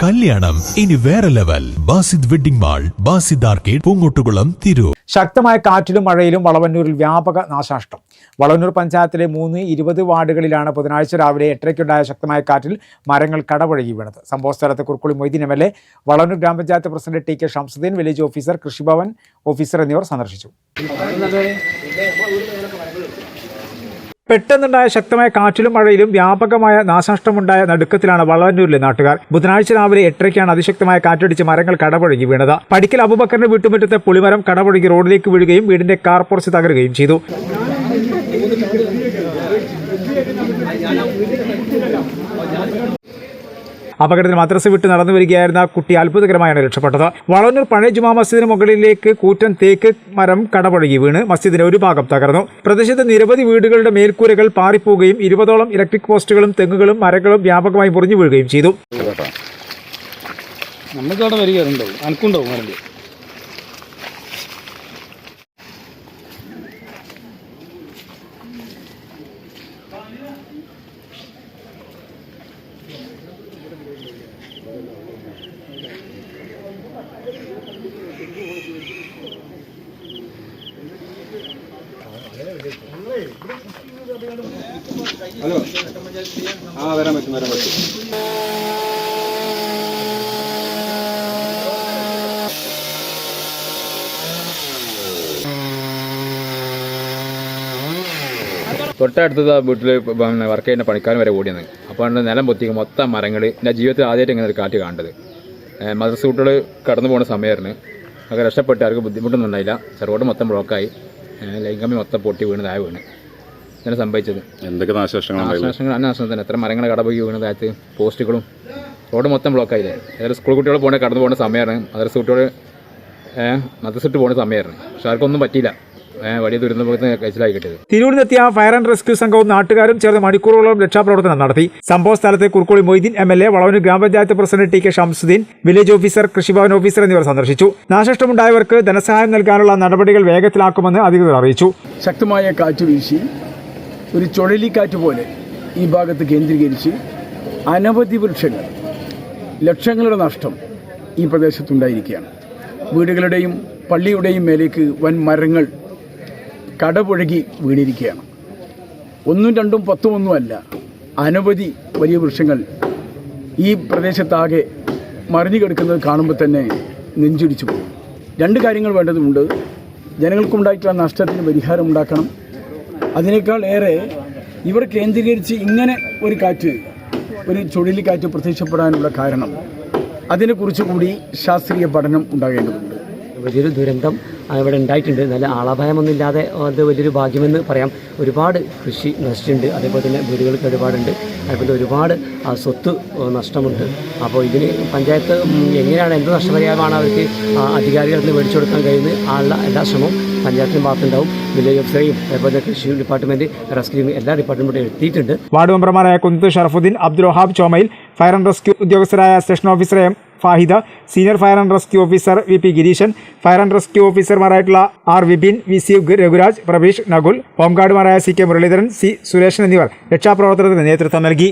കല്യാണം ഇനി വേറെ level. Basid wedding mall, Basid arcade, Poongottukulam, Tirur. ശക്തമായ കാറ്റിലും മഴയിലും വളവന്നൂരിൽ വ്യാപക നാശനഷ്ടം. വളവന്നൂർ പഞ്ചായത്തിലെ 3-20 വാർഡുകളിലാണ് ബുധനാഴ്ച രാവിലെ 8:30-ക്കുണ്ടായ ശക്തമായ കാറ്റിൽ മരങ്ങൾ കടപുഴകി വീണത്. സംഭവസ്ഥലത്ത് കുർക്കുളി മൊയ്തീൻ MLA, വളവന്നൂർ ഗ്രാമപഞ്ചായത്ത് president TK Shamsuddin, village officer, Krishibhavan officer എന്നിവർ സന്ദർശിച്ചു. പെട്ടെന്നുണ്ടായ ശക്തമായ കാറ്റിലും മഴയിലും വ്യാപകമായ നാശനഷ്ടമുണ്ടായ നടുക്കത്തിലാണ് വളവന്നൂരിലെ നാട്ടുകാർ. ബുധനാഴ്ച രാവിലെ 8:30-ക്കാണ് അതിശക്തമായ കാറ്റടിച്ച് മരങ്ങൾ കടപുഴകി വീണത്. പടിക്കൽ അബൂബക്കറിന്റെ വീട്ടുമുറ്റത്തെ പുളിമരം കടപുഴകി റോഡിലേക്ക് വീഴുകയും വീടിന്റെ കാർ പോർച്ച് തകരുകയും ചെയ്തു. അപകടത്തിൽ മദ്രസ വിട്ട് നടന്നു വരികയായിരുന്ന കുട്ടി അത്ഭുതകരമായാണ് രക്ഷപ്പെട്ടത്. വളവന്നൂർ പഴയ ജുമാ മസ്ജിദിന് മുകളിലേക്ക് കൂറ്റൻ തേക്ക് മരം കടപുഴകി വീണ് മസ്ജിദിന്റെ ഒരു ഭാഗം തകർന്നു. പ്രദേശത്ത് നിരവധി വീടുകളുടെ മേൽക്കൂരകൾ പാറിപ്പോവുകയും 20ഓളം ഇലക്ട്രിക് പോസ്റ്റുകളും തെങ്ങുകളും മരങ്ങളും വ്യാപകമായി മുറിഞ്ഞു വീഴുകയും ചെയ്തു. ഹലോ, വരാൻ പറ്റും. തൊട്ടടുത്തത് വീട്ടിൽ വർക്ക് ചെയ്യുന്ന പണിക്കാരൻ വരെ ഓടിയെന്ന്. അപ്പോൾ നിലം പൊത്തിക്കും മൊത്തം മരങ്ങൾ. എൻ്റെ ജീവിതത്തിൽ ആദ്യമായിട്ട് ഇങ്ങനെ ഒരു കാറ്റ് കണ്ടത്. മദ്രസ കുട്ടികൾ കടന്നു പോകുന്ന സമയമായിരുന്നു. ഒക്കെ രക്ഷപ്പെട്ട് ആർക്കും ബുദ്ധിമുട്ടൊന്നും ഉണ്ടായില്ല. റോഡ് മൊത്തം ബ്ലോക്കായി, ലൈൻ കമ്പി മൊത്തം പൊട്ടി വീണതായ വീണ് ഇങ്ങനെ സംഭവിച്ചത്. എന്തൊക്കെ നാശനഷ്ടങ്ങൾ തന്നെ. എത്ര മരങ്ങൾ കടപുഴകി വീണതായത്, പോസ്റ്റുകളും റോഡ് മൊത്തം ബ്ലോക്കായില്ലേ. ഏതായാലും സ്കൂൾ കുട്ടികൾ കടന്നു പോകുന്ന സമയമാണ്, മദ്രസ കുട്ടികൾ മദ്രസ വിട്ട് പോകുന്ന സമയമായിരുന്നു. പക്ഷെ ആർക്കൊന്നും പറ്റിയില്ല. വലിയ ദുരന്തത്തിന് കഴിച്ചിലായി കിട്ടിയത്. തിരൂരിലെത്തിയ ഫയർ ആൻഡ് റെസ്ക്യൂ സംഘവും നാട്ടുകാരും ചേർന്ന് മണിക്കൂറുകളോളം രക്ഷാപ്രവർത്തനം നടത്തി. സംഭവ സ്ഥലത്ത് കുർക്കുളി മൊയ്തീൻ MLA, വളവന്നൂർ ഗ്രാമപഞ്ചായത്ത് president TK Shamsuddin, village officer, Krishibhavan officer എന്നിവർ സന്ദർശിച്ചു. നാശനഷ്ടമുണ്ടായവർക്ക് ധനസഹായം നൽകാനുള്ള നടപടികൾ വേഗത്തിലാക്കുമെന്ന് അധികൃതർ അറിയിച്ചു. ശക്തമായ കാറ്റ് വീശി ഒരു ചുഴലിക്കാറ്റ് പോലെ ഈ ഭാഗത്ത് കേന്ദ്രീകരിച്ച് അനവധി വൃക്ഷങ്ങൾ, ലക്ഷങ്ങളുടെ നഷ്ടം ഈ പ്രദേശത്തുണ്ടായിരിക്കുകയാണ്. വീടുകളുടെയും പള്ളിയുടെയും മേലേക്ക് വൻ മരങ്ങൾ കടപുഴകി വീണിരിക്കുകയാണ്. 1, 2, 10 അല്ല, അനവധി വലിയ വൃക്ഷങ്ങൾ ഈ പ്രദേശത്താകെ മറിഞ്ഞു കിടക്കുന്നത് കാണുമ്പോൾ തന്നെ നെഞ്ചിടിച്ചു പോകും. 2 കാര്യങ്ങൾ വേണ്ടതുണ്ട്. ജനങ്ങൾക്കുണ്ടായിട്ടുള്ള നഷ്ടത്തിന് പരിഹാരം ഉണ്ടാക്കണം. അതിനേക്കാൾ ഏറെ ഇവർ കേന്ദ്രീകരിച്ച് ഇങ്ങനെ ഒരു കാറ്റ്, ഒരു ചുഴലിക്കാറ്റ് പ്രത്യക്ഷപ്പെടാനുള്ള കാരണം, അതിനെക്കുറിച്ച് കൂടി ശാസ്ത്രീയ പഠനം ഉണ്ടാകേണ്ടതുണ്ട്. വലിയൊരു ദുരന്തം ഇവിടെ ഉണ്ടായിട്ടുണ്ട്. നല്ല ആളപായമൊന്നും ഇല്ലാതെ അത് വലിയൊരു ഭാഗ്യമെന്ന് പറയാം. ഒരുപാട് കൃഷി നശിച്ചിട്ടുണ്ട്, അതേപോലെ തന്നെ വീടുകൾക്ക് ഒരുപാടുണ്ട്, അതേപോലെ ഒരുപാട് സ്വത്ത് നഷ്ടമുണ്ട്. അപ്പോൾ ഇതിന് പഞ്ചായത്ത് എങ്ങനെയാണ്, എന്ത് നഷ്ടപരിഹാരമാണ് അവർക്ക് അധികാരികൾക്ക് മേടിച്ചു കൊടുക്കാൻ കഴിയുന്നത്, ആ എല്ലാ ശ്രമവും പഞ്ചായത്തിൻ്റെ ഭാഗത്തുണ്ടാവും. വില്ലേജ് ഓഫീസറെയും അതേപോലെ കൃഷി ഡിപ്പാർട്ട്മെൻറ്റ്, റെസ്ക്യൂ എല്ലാ ഡിപ്പാർട്ട്മെൻറ്റും എത്തിയിട്ടുണ്ട്. വാർഡ് മെമ്പർമാരായ Kunnath Sharafuddin, Abdul Wahab Chomayil, fire and rescue ഉദ്യോഗസ്ഥരായ station officer M Fahida, senior fire and rescue officer VP Gireeshan, fire and rescue ഓഫീസർമാരായിട്ടുള്ള R വിപിൻ, VC രഘുരാജ്, പ്രവീഷ്, നകുൽ, ഹോംഗാർഡുമാരായ CK മുരളീധരൻ, C സുരേഷൻ എന്നിവർ രക്ഷാപ്രവർത്തനത്തിന് നേതൃത്വം നൽകി.